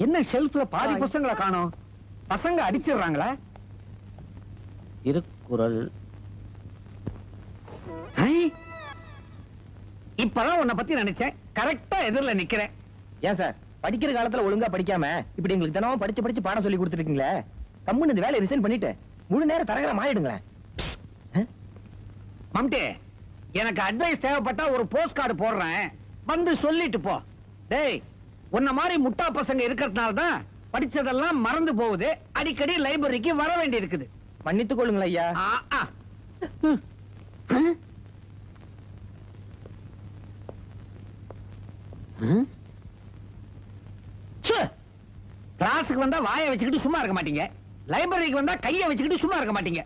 என்ன ஷெல்ஃப்ல பாதி புத்தகங்களை காணோம்? பசங்க அடிச்சிடுறாங்களா? திருக்குறள். இப்பதான் உன்னை பத்தி நினைச்சேன். கரெக்டா எதிரில நிக்கிறேன். ஏன் சார் படிக்கிற காலத்துல ஒழுங்கா படிக்காம இப்படி எங்களுக்கு தினமும் படிச்சு படிச்சு பாடம் சொல்லி கொடுத்துருக்கீங்களே, கம்முன்னு இந்த வேலையை ரிசைன் பண்ணிட்டு முழு நேரம் தரகர மாறிடுங்களேன். மம்டி, எனக்கு அட்வைஸ் தேவைப்பட்டா ஒரு போஸ்ட் கார்டு போடுறேன், வந்து சொல்லிட்டு போ. டேய், உன்ன மாதிரி முட்டா பசங்க இருக்கிறதுனால தான் படிச்சதெல்லாம் மறந்து போகுது. அடிக்கடி லைப்ரரிக்கு வர வேண்டி இருக்குது. மன்னித்துக் கொள்ளுங்களேன் ஐயா. கிளாஸுக்கு வந்தா வாயை வச்சுக்கிட்டு சும்மா இருக்க மாட்டீங்க, லைப்ரரிக்கு வந்தா கையை வச்சுக்கிட்டு சும்மா இருக்க மாட்டீங்க.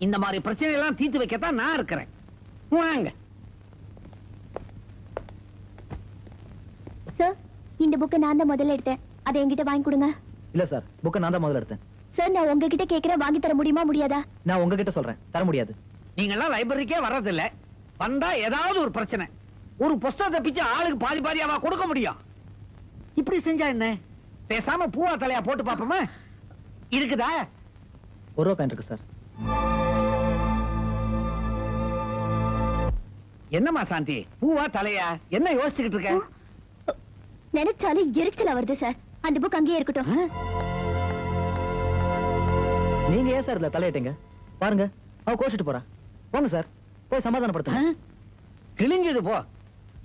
இந்த மாதிரி பிரச்சனை எல்லாம் தீர்த்து வைக்கத்தான் நான் இருக்கிறேன். வாங்க. சார், இந்த புக்கை நான் தான் முதல்ல எடுத்தேன், அதை என்கிட்ட வாங்கி கொடுங்க. இல்ல சார், புக்கை நான் தான் முதல்ல எடுத்தேன். சார், நான் உங்ககிட்ட கேட்கிறேன், வாங்கி தர முடியுமா முடியாதா? நான் உங்ககிட்ட சொல்றேன், தர முடியாது. நீங்க எல்லாம் லைப்ரரிக்கே வர்றதில்ல, வந்தா ஏதாவது ஒரு பிரச்சனை. ஒரு புஸ்தகத்தை பிச்சு ஆளுக்கு பாதி பாதியாவா கொடுக்க முடியும்? இப்படி செஞ்சா என்ன? பேசாம பூவா தலையா போட்டு பாப்போமா? இருக்குதா? ஒரு ரூபா பேன் இருக்கு சார். என்னம்மா சாந்தி, பூவா தலையா? என்ன யோசிச்சுக்கிட்டு இருக்க? நினைச்சாலும் எரிச்சலா வருது சார். அந்த புக் அங்கேயே இருக்கட்டும். நீங்க ஏன் சார் இதுல தலையிட்டீங்க? பாருங்க, அவ கோச்சிட்டு போறா. போங்க சார், போய் சமாதானப்படுத்துங்க. கிழிஞ்சது போ.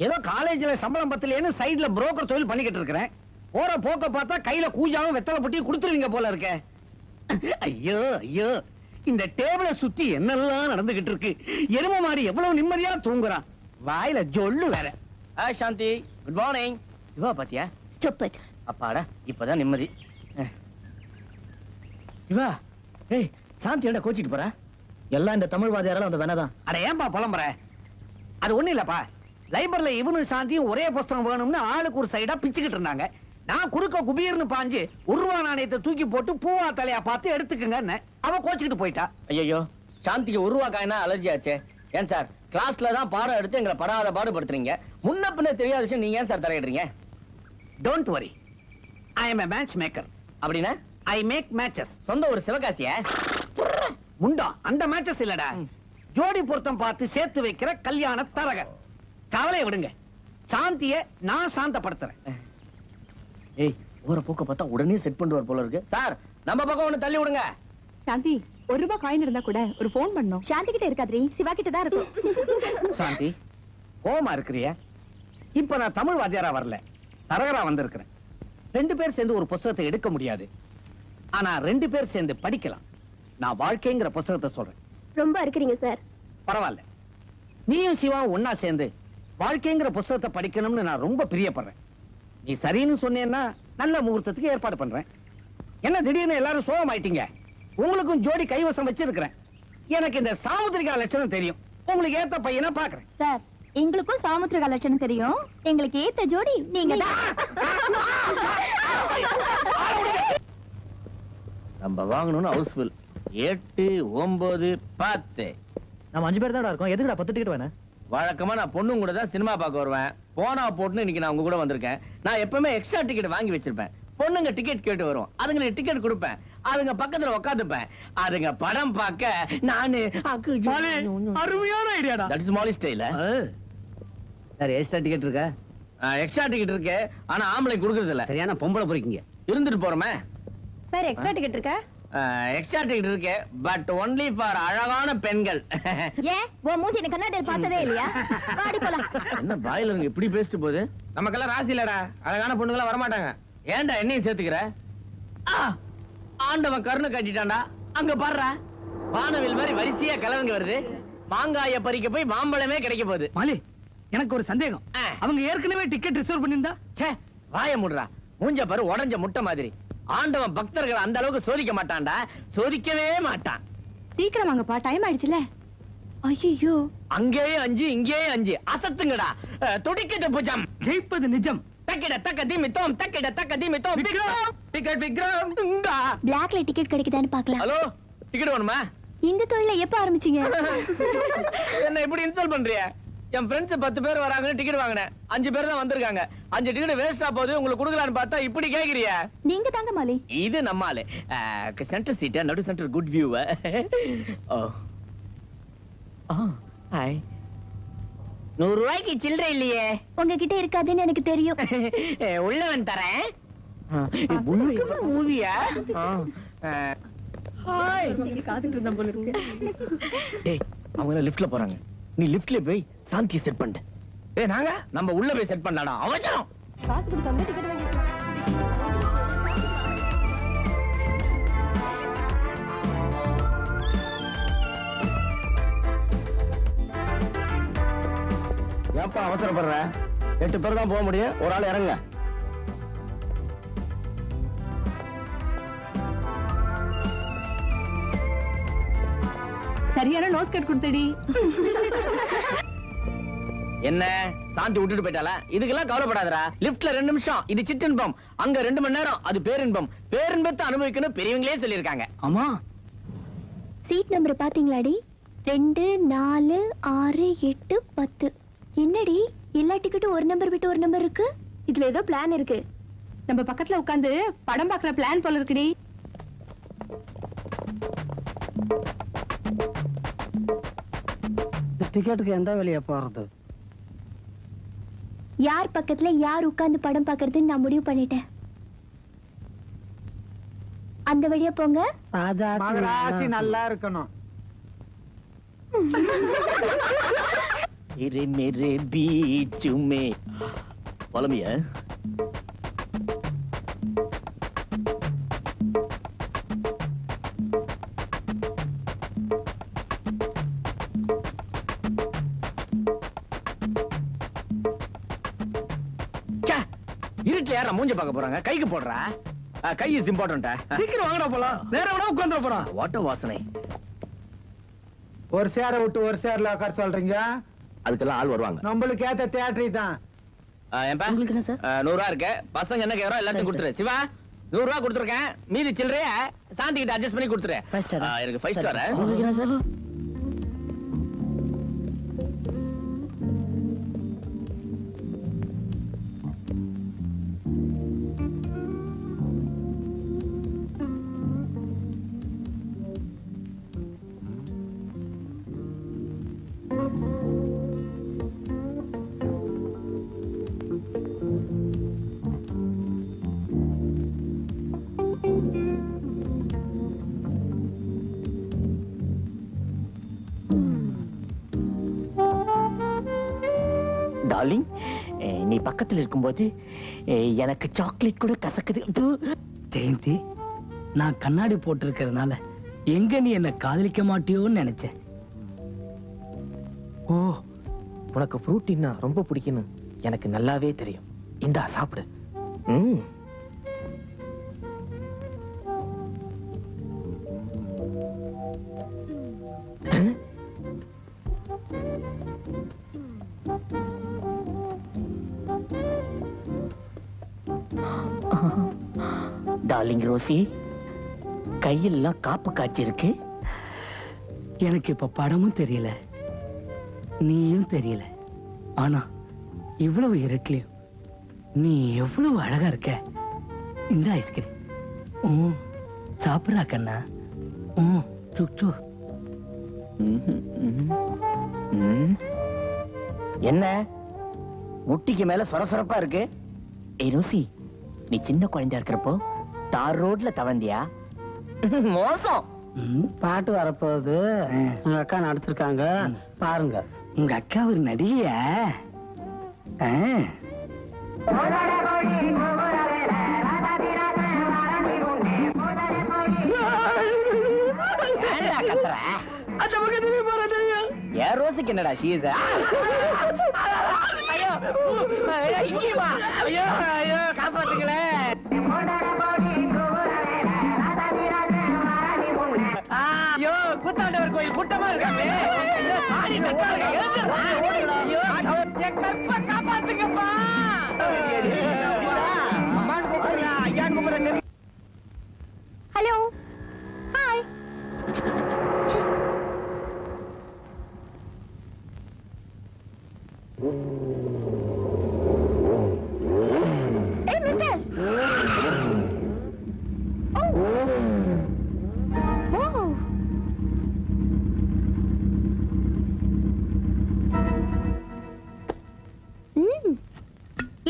ஏதோ காலேஜ்ல சம்பளம் பத்தலையேன்னு சைடுல புரோக்கர் தொழில் பண்ணிக்கிட்டு இருக்கிறேன். போற போக்க பார்த்தா கையில கூஜாவும் வெத்தலை பொட்டி கொடுத்துருவீங்க போல இருக்க. ஐயோ ஐயோ, இந்த டேபிளை சுத்தி என்னெல்லாம் நடந்துகிட்டு இருக்கு. எரும மாதிரி எவ்வளவு நிம்மதியா தூங்குறான். வாயில ஜொல்லு வேற. சாந்தி, குட் மார்னிங். இவா பாத்தியா? ஸ்டூபிட். அப்பாடா, இப்பதான் நிம்மதி. இவா, ஏய், சாந்தி என்ன கோச்சிட்டு போறா? எல்லாம் இந்த தமிழ் வாதியாரால அந்த வேணாதான். அட ஏன்பா புலம்புற? அது ஒண்ணு இல்லப்பா, லைப்ரரியில இவனு சாந்தியும் ஒரே புஸ்தகம் வேணும்னு ஆளுக்கு ஒரு சைடா பிச்சுக்கிட்டு இருந்தாங்க. நான் குறுக்க குபீர்னு பாஞ்சு ஒரு ரூபா நாணயத்தை தூக்கி போட்டு பூவா தலையா பார்த்து எடுத்துக்கங்க. அவ கோச்சிக்கிட்டு போயிட்டா. ஐயோ, சாந்திக்கு ஒரு ரூபா காயினா அலர்ஜி ஆச்சே. ஏன் சார், கிளாஸ்ல தான் பாடம் எடுத்து எங்களை படாத பாடுபடுத்துறீங்க. முன்ன பின்ன தெரியாத விஷயம் நீங்க ஏன் sir தலையிடுறீங்க? Don't worry, I am a matchmaker. அப்படின்னா ஐ மேக் மேட்சஸ். சொந்த ஒரு சிவகாசிய முண்டா, அந்த மேட்சஸ் இல்லடா, ஜோடி பொருத்தம் பார்த்து சேர்த்து வைக்கிற கல்யாண தரகர். கவலையை விடுங்க, சாந்திய நான் சாந்தப்படுத்துறேன். ஏய், ஊரை போக்க பார்த்தா உடனே செட் பண்ணுவார் போல இருக்கு. சார், நம்ம பக்கம் ஒண்ணு தள்ளி விடுங்க. சாந்தி, ஒரு ரூபாய் காயின் இருந்தா கூட ஒரு போன் பண்ணோம். சாந்தி கிட்ட இருக்காதுரி, சிவா கிட்ட தான் இருக்கும். சாந்தி, கோமா இருக்கிறியா? இப்ப நான் தமிழ் வாத்தியாரா வரல, தரகரா வந்திருக்கிறேன். 2 பேர் சேர்ந்து ஒரு புத்தகத்தை எடுக்க முடியாது, ஆனா 2 பேர் சேர்ந்து படிக்கலாம். நான் வாழ்க்கைங்கிற புத்தகத்தை சொல்றேன். ரொம்ப இருக்கிறீங்க சார். பரவாயில்ல, நீயும் சிவாவும் ஒன்னா சேர்ந்து வாழ்க்கைங்கிற புத்தகத்தை படிக்கணும்னு நான் ரொம்ப பிரியப்படுறேன். நீ சரின்னு சொன்னேன்னா நல்ல முகூர்த்தத்துக்கு ஏற்பாடு பண்றேன். என்ன திடீர்னு எல்லாரும் சோகமாயிட்டீங்க? உங்களுக்கும் ஜோடி கைவசம் வச்சிருக்கிறேன். எனக்கு இந்த சாமுத்திரிகா லட்சணம் தெரியும். உங்களுக்கு ஏத்த பையனா பாக்குறேன். சார், எங்களுக்கும் சாமுத்திரிகா லட்சணம் தெரியும். எங்களுக்கு ஏத்த ஜோடி நீங்க தான். நம்ம வாங்கணும்னு ஹவுஸ்ஃபுல் 8, 9, 10. நம்ம 5 பேர் தான் இருக்கோம். எதுக்குடா 10 டிக்கெட் வேணும்? வழக்கமா நான் பொண்ணுங்க கூட தான் சினிமா பார்க்க வருவேன். போனா போட்டுன்னு இன்னைக்கு நான் உங்க கூட வந்திருக்கேன். நான் எப்பவுமே எக்ஸ்ட்ரா டிக்கெட் வாங்கி வச்சிருப்பேன். பொண்ணுங்க டிக்கெட் கேட்டு வரும், அதுங்க டிக்கெட் கொடுப்பேன். அதுங்க பக்கத்துல உட்காந்துப்பேன். அதுங்க படம் பார்க்க நானு அருமையான ஐடியாடா. தட் இஸ் மாலி ஸ்டைல். சார், எக்ஸ்ட்ரா டிக்கெட் இருக்கா? எக்ஸ்ட்ரா டிக்கெட் இருக்கு, ஆனா ஆம்பளை கொடுக்கறது இல்ல. சரியான பொம்பளை பொறிக்கீங்க. இருந்துட்டு போறோமே. சார், எக்ஸ்ட்ரா டிக்கெட் இருக்கா? எக்ஸ்ட்ரா டிக்கெட் இருக்கு, பட் ஒன்லி ஃபார் அழகான பெண்கள். ஏன் உன் மூஞ்சி எனக்கு கண்ணாடியில் பார்த்ததே இல்லையா? வாடி போலாம். என்ன பாயில இருந்து இப்படி பேசிட்டு போகுது? நமக்கெல்லாம் ராசி இல்லடா, அழகான பொண்ணுங்களா வரமாட்டாங்க. ஏன்டா என்னையும் சேர்த்துக்கிற? ஆண்டவன் கருணை கட்டிட்டான்டா. அங்க பாடுறா, வானவில் மாதிரி வரிசையா கிளவங்க வருது. மாங்காய பறிக்க போய் மாம்பழமே கிடைக்க போகுது. மாலி, எனக்கு ஒரு சந்தேகம். அவங்க ஏற்கனவே டிக்கெட் ரிசர்வ் பண்ணிருந்தா? ச்சே, வாய முடுறா. மூஞ்ச பாரு, உடஞ்ச முட்டை மாதிரி. ஆண்டவன் பக்தர்கள் அந்த அளவுக்கு சோதிக்க மாட்டான்டா, சோதிக்கவே மாட்டான். சீக்கிரம் வாங்கப்பா, டைம் ஆயிடுச்சுல. ஐயோ, அங்கேயே 5 இங்கேயே 5. அசத்துங்கடா. துடிக்கிட்டு பூஜம். ஜெயிப்பது நிஜம். தக்கிட தக்க திமித்தோம், தக்கிட தக்க திமித்தோம். டிக்கெட் விக்ரம். பிளாக்ல டிக்கெட் கிடைக்குதான்னு பார்க்கலாம். ஹலோ, டிக்கெட் வேணுமா? இந்த தொழில எப்ப ஆரம்பிச்சீங்க? என்ன இப்படி இன்சல்ட் பண்றிய? என் ஃப்ரெண்ட்ஸ் 10 பேர் வராங்கன்னு டிக்கெட் வாங்கினேன். 5 பேர் தான் வந்திருக்காங்க. 5 டிக்கெட் வேஸ்டா போகுது. உங்களுக்கு கொடுக்கலான்னு பார்த்தா இப்படி கேக்குறிய. நீங்க தாங்க மாலி. இது நம்ம ஆளு. சென்டர் சீட், நடு சென்டர், குட் வியூ. ஓ ஹாய். 100 ரூபாய்க்கு சில்லறை இல்லையே. உங்ககிட்ட இருக்காதுன்னு எனக்கு தெரியும். உள்ளவன் தரேன். மூவியா? ஹாய். காத்துட்டு இருந்த போல இருக்கு. ஏய், அவங்க லிஃப்ட்ல போறாங்க. நீ லிஃப்ட்ல போய் சாந்தி செட் பண்ணு. ஏய், நாங்க நம்ம உள்ள போய் செட் பண்ணலாம்டா. அவசரம். காசு கொடுக்காம டிக்கெட் வாங்கிக்கலாம். ஏப்பா அவசரப்படுற? 8 பேர் தான் போக முடியும். ஒரு ஆள் இறங்க. சரியான நோட் கட் கொடுத்தடி. என்ன சாந்தி விட்டுட்டு போயிட்டாளா? இதுக்கெல்லாம் கவலைப்படாதடா. லிஃப்ட்ல 2 நிமிஷம், இது சிற்றின்பம். அங்க 2 மணி நேரம், அது பேரின்பம். பேரின்பத்தை அனுபவிக்கணும் பெரியவங்களே சொல்லியிருக்காங்க. ஆமா, சீட் நம்பர் பாத்தீங்களாடி? 2, 4, 6, 8, 10. என்னடி எல்லா டிக்கெட்டும் ஒரு நம்பர் விட்டு ஒரு நம்பர் இருக்கு? இதுல ஏதோ பிளான் இருக்கு. நம்ம பக்கத்துல உட்கார்ந்து படம் பார்க்கற பிளான் போல இருக்குடி. டிக்கெட்டுக்கு எந்த வழியா போறது? யார் பக்கத்துல யார் உட்கார்ந்து படம் பார்க்கறதுன்னு நான் முடிவு பண்ணிட்டேன். அந்த வழியா போங்க. மகராசி நல்லா இருக்கணும். मेरे बीच में பழமையா? இருட்டுல யாரா மூஞ்ச பார்க்க போறாங்க? கைக்கு போடுறா. Guy is important. சீக்கிரம் வாங்கடா போலாம். வேற எவனா உட்கார்ந்து போறான். வாட்ட வாசனை. ஒரு சேரை விட்டு ஒரு சேர்ல உட்கார சொல்றீங்க? அதுக்கெல்லாம் ஆள் வருவாங்க. நம்மளுக்கு ஏத்த தியேட்டரி தான். ஏன்பா? 100 ரூபா இருக்கு. பசங்க என்ன கேக்குறோம் எல்லாத்தையும் கொடுத்துரு. சிவா 100 ரூபா கொடுத்துருக்கேன். மீதி சில்லறைய சாந்தி கிட்ட அட்ஜஸ்ட் பண்ணி கொடுத்துரு. எனக்கு 5 ஸ்டார். டார்லிங், நீ பக்கத்துல இருக்கும்போது எனக்கு சாக்லேட் கூட கசக்குது. ஜெயந்தி, நான் கண்ணாடி போட்டு இருக்கிறதுனால எங்க நீ என்ன காதலிக்க மாட்டியோன்னு நினைச்சேன். ஓ, உனக்கு ஃப்ரூட்டின்னா ரொம்ப பிடிக்கணும் எனக்கு நல்லாவே தெரியும். இந்தா சாப்பிடு. டார்லிங் ரோசி, கையெல்லாம் காப்பு காய்ச்சி இருக்கு. எனக்கு இப்ப படமும் தெரியல, நீயும் தெரியல. ஆனா இவ்வளவு இருட்டிலையும் நீ எவ்வளவு அழகா இருக்க. இந்த ஐஸ்கிரீம் சாப்பிடுறா கண்ணா. சுச்சு. என்ன முட்டிக்கு மேல சொரசொரப்பா இருக்கு? ஏய் ரோசி, நீ சின்ன குழந்தையா இருக்கிறப்போ தார் ரோட்ல தவந்தியா? மோசம். பாட்டு வரப்போகுது. உங்க அக்கா நடத்திருக்காங்க பாருங்க. உங்க அக்கா ஒரு நடிகைய. ஏன் ரோசிக்கு என்னடா ஷீஸ்? ஐயோ இங்கே வா. ஐயோ ஐயோ காப்பாத்துங்களே. ஐயோ கூத்தாண்டவர் கோயில் கூட்டமா இருக்காங்க. ஐயோ சாடி நட்டாங்க. ஐயோ என் கற்ப காப்பாத்துங்கப்பா. அம்மான் கூப்பிடுறா, ஐயா கூப்பிடுறா. Hello, hi.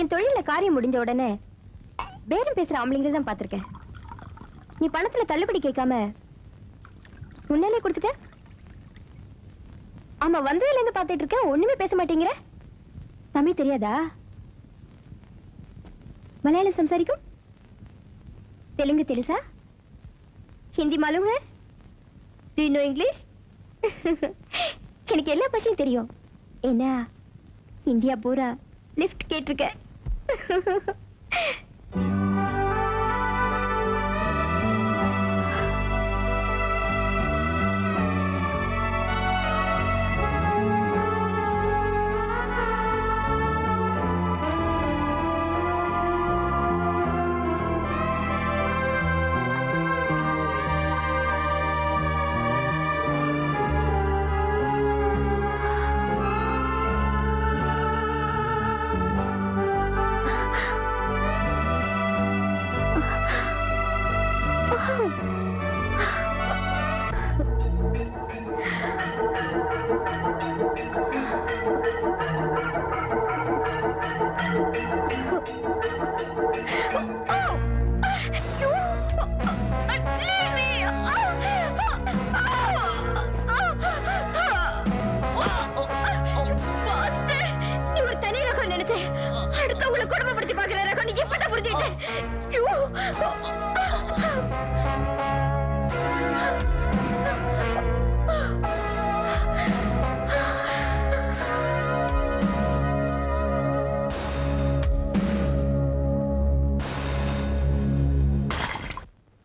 என் தொழில காரியம் முடிஞ்ச உடனே பேரம் பேசுற ஆம்பளைங்களை தான் பார்த்திருக்கேன். நீ பணத்துல தள்ளுபடி கேட்காம முன்னாலே கொடுத்துட்ட. ஆமா, வந்ததுல இருந்து பார்த்துட்டு இருக்கேன், ஒண்ணுமே பேச மாட்டேங்கிற. தமிழ் தெரியாதா? மலையாளம் சம்சாரிக்கும்? தெலுங்கு தெலுசா? ஹிந்தி மாலூம் है? Do you know English? எனக்கு எல்லா பாஷையும் தெரியும். என்ன இந்தியா பூரா லிஃப்ட் கேட்டிருக்க.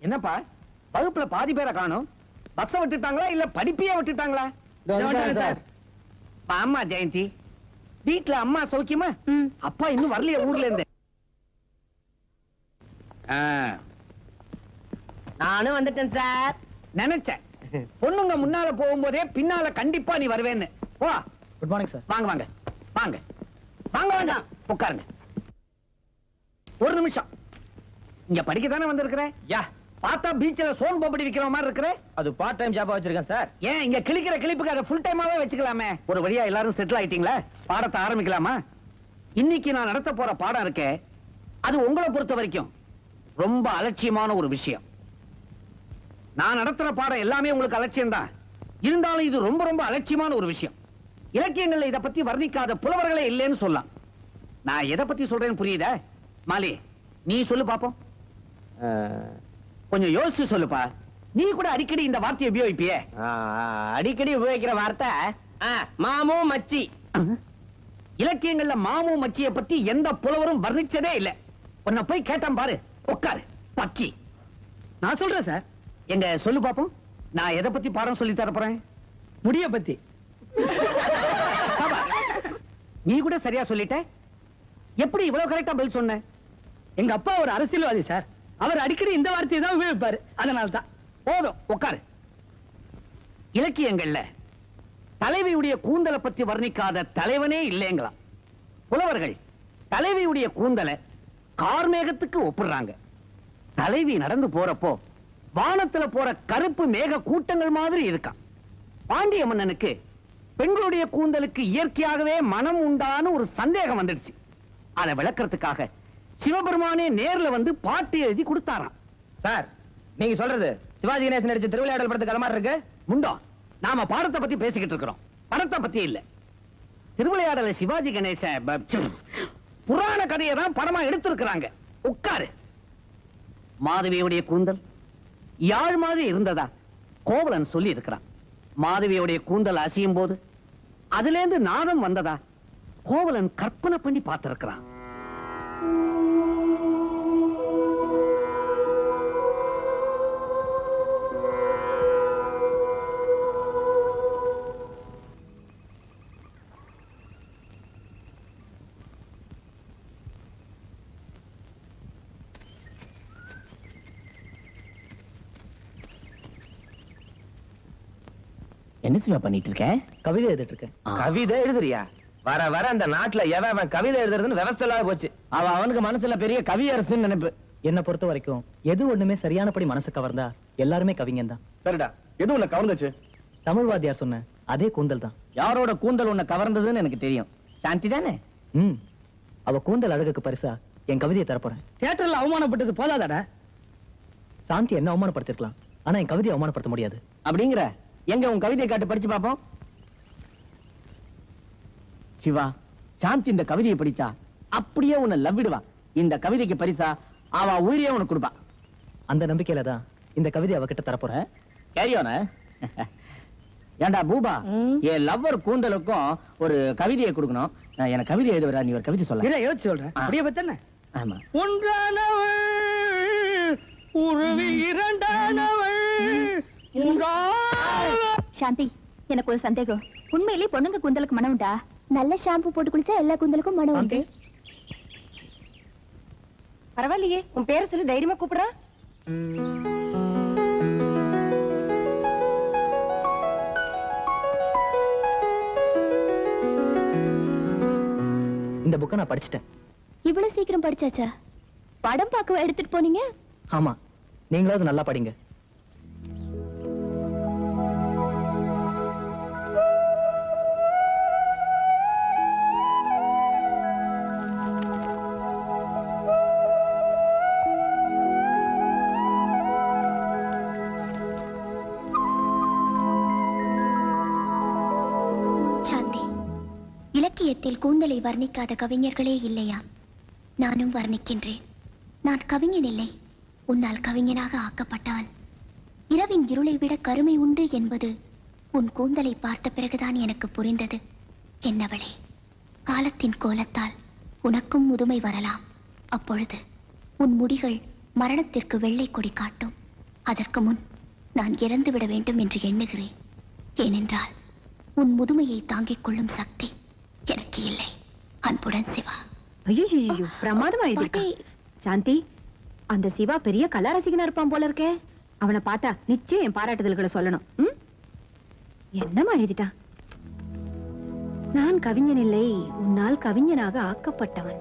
என்னப்பா வகுப்புல பாதி பேரை காணோம்? பஸ்ஸ விட்டுட்டாங்களா இல்ல படிப்பையே விட்டுட்டாங்களா? ஆமா ஜெயந்தி, வீட்டுல அம்மா சௌக்கியமா? அப்பா இன்னும் வரலையே ஊர்ல இருந்து? நானும் வந்துட்டேன் சார். நினைச்சேன் பொண்ணுங்க முன்னால போகும்போதே பின்னால கண்டிப்பா நீ வருவேன்னு. வா. Good morning sir. வாங்க வாங்க வாங்க வாங்க வாங்க உட்காருங்க. ஒரு நிமிஷம், இங்க படிக்க தானே வந்திருக்கிற? யா, பார்த்தா பீச்சில் சோன் பப்படி விக்கிற மாதிரி இருக்கிற. அது பார்ட் டைம் ஜாபா வச்சிருக்கேன் சார். ஏன் இங்க கிளிக்கிற கிளிப்புக்கு அதை ஃபுல் டைமாவே வச்சுக்கலாமே? ஒரு வழியா எல்லாரும் செட்டில் ஆயிட்டீங்களா? பாடத்தை ஆரம்பிக்கலாமா? இன்னைக்கு நான் நடத்த போற பாடம் இருக்கே, அது உங்களை பொறுத்த வரைக்கும் ரொம்ப அலட்சியமான ஒரு விஷயம். நான் நடத்துற பாடம் எல்லாமே உங்களுக்கு அலட்சியம் தான். இருந்தாலும் இது ரொம்ப ரொம்ப அலட்சியமான ஒரு விஷயம். இலக்கியங்கள்ல இத பத்தி வர்ணிக்காத புலவர்களே இல்லைன்னு சொல்லலாம். நான் எதை பத்தி சொல்றேன்னு புரியுதா? மாலி, நீ சொல்லு பாப்போம். கொஞ்சம் யோசிச்சு சொல்லுப்பா. நீ கூட அடிக்கடி இந்த வார்த்தையை உபயோகிப்பியே. அடிக்கடி உபயோகிக்கிற வார்த்தை மாமு மச்சி. இலக்கியங்கள்ல மாமு மச்சிய பத்தி எந்த புலவரும் வர்ணிச்சதே இல்ல. உன்னை போய் கேட்டான் பாரு. உட்காரு பக்கி. நான் சொல்றேன் சார். எங்க சொல்லு பாப்போம். நான் எதை பத்தி பாடம் சொல்லி தரப்போறேன்? முடிய பத்தி. நீ கூட சரியா சொல்லிட்ட. எப்படி இவ்வளவு கரெக்டா பதில் சொன்ன? எங்க அப்பா ஒரு அரசியல்வாதி சார். அவர் அடிக்கடி இந்த வார்த்தையை தான் உபயோகிப்பாரு. அதனால்தான். போதும் உட்காரு. இலக்கியங்கள்ல தலைவியுடைய கூந்தலை பத்தி வர்ணிக்காத தலைவனே இல்லைங்களாம். புலவர்கள் தலைவியுடைய கூந்தலை கார்மேகத்துக்கு ஒப்பிடுறாங்க. தலைவி நடந்து போறப்போ வானத்துல போற கருப்பு மேக கூட்டங்கள் மாதிரி இருக்கான். பாண்டிய மன்னனுக்கு பெண்களுடைய கூந்தலுக்கு இயற்கையாகவே மனம் உண்டான ஒரு சந்தேகம் வந்துடுச்சு. அதை விளக்கறதுக்காக சிவபெருமானே நேர்ல வந்து பாட்டு எழுதி கொடுத்தாராம். சார், நீங்க சொல்றது சிவாஜி கணேசன் நடிச்ச திருவிளையாடல் படத்துக்கு கலமா இருக்கு. முண்டோ, நாம பாடத்தை பத்தி பேசிக்கிட்டு இருக்கிறோம், படத்தை பத்தி இல்ல. திருவிளையாடல சிவாஜி கணேச புராண கதையை தான் படமா எடுத்திருக்கிறாங்க. உட்காரு. மாதவியுடைய கூந்தல் யாழ் மாதிரி இருந்ததா கோவலன் சொல்லி இருக்கிறான். மாதவியுடைய கூந்தல் அசையும் போது அதுல இருந்து நாதம் வந்ததா கோவலன் கற்பனை பண்ணி பார்த்திருக்கிறான். என்ன சிவா பண்ணிட்டு இருக்க? கவிதை எழுதிட்டு இருக்கேன். கவிதை எழுதுறியா? வர வர அந்த நாட்டுல எவன் கவிதை எழுதுறதுன்னு விவசாய இல்லாத போச்சு. அவனுக்கு மனசுல பெரிய கவியரசுன்னு நினைப்பு. என்ன பொறுத்த வரைக்கும் எது ஒண்ணுமே சரியானபடி மனசு கவர்ந்தா எல்லாருமே கவிஞன் தான். சரிடா, எது உன்னை கவர்ந்துச்சு? தமிழ் வாத்தியார் சொன்ன அதே கூந்தல் தான். யாரோட கூந்தல் உன்னை கவர்ந்ததுன்னு எனக்கு தெரியும். சாந்தி தானே? அவ கூந்தல் அழகுக்கு பரிசா என் கவிதையை தரப்போறேன். தியேட்டர்ல அவமானப்பட்டது போதாதடா. சாந்தி என்ன அவமானப்படுத்திருக்கலாம், ஆனா என் கவிதையை அவமானப்படுத்த முடியாது. அப்படிங்கிற எங்க உன் கவிதையை காட்டு படிச்சு பாப்போம். சிவா, சாந்தி இந்த கவிதையை படிச்சா அப்படியே உன்னை லவ்விடுவா. இந்த கவிதைக்கு பரிசா அவ உயிரியே உனக்கு கொடுப்பா. அந்த நம்பிக்கையில தான் இந்த கவிதை அவகிட்ட தரப்போறேன். கேரியோன. ஏண்டா பூபா, என் லவ்வர் கூந்தலுக்கும் ஒரு கவிதையை கொடுக்கணும். எனக்கு கவிதை எழுதுவரா, நீ ஒரு கவிதை சொல்ல. யோசிச்சு சொல்றேன். அப்படியே பத்தானே. ஆமா. ஒன்றானவள் உருவி இரண்டானவள் சாந்தி, எனக்கு ஒரு சந்தேகம். உண்மையிலேயே பொண்ணுங்க கூந்தலுக்கு மனம் உண்டா? நல்ல ஷாம்பு போட்டு குளிச்சா எல்லா கூந்தலுக்கும் மனம் உண்டு. பரவாயில்லையே, உன் பேரை சொல்லி தைரியமா கூப்பிடுற. இந்த புக்கை நான் படிச்சிட்டேன். இவ்வளவு சீக்கிரம் படிச்சாச்சா? படம் பார்க்க எடுத்துட்டு போனீங்க? ஆமா, நீங்களாவது நல்லா படிங்க. சாந்தி, இலக்கியத்தில் கூந்தலை வர்ணிக்காத கவிஞர்களே இல்லையா? நானும் வர்ணிக்கின்றேன். நான் கவிஞன் இல்லை, உன்னால் கவிஞனாக ஆக்கப்பட்டவன். இரவின் இருளை விட கருமை உண்டு என்பது உன் கூந்தலை பார்த்த பிறகுதான் எனக்கு புரிந்தது. என்னவளே, காலத்தின் கோலத்தால் உனக்கும் முதுமை வரலாம். அப்பொழுது உன் முடிகள் மரணத்திற்கு வெள்ளை கொடி காட்டும். அதற்கு முன் நான் இறந்துவிட வேண்டும் என்று எண்ணுகிறேன். ஏனென்றால் உன் முதுமையை தாங்கிக் கொள்ளும் சக்தி எனக்கு இல்லை. அன்புடன் சிவா. ஐயோ, பிரமாதமா எழுதிருக்க சாந்தி. அந்த சிவா பெரிய கலா ரசிகனா இருப்பான் போல இருக்கே. அவனை பார்த்தா நிச்சயம் என் பாராட்டுதல்களை சொல்லணும். என்னமா எழுதிட்டான்? நான் கவிஞன் இல்லை, உன்னால் கவிஞனாக ஆக்கப்பட்டவன்.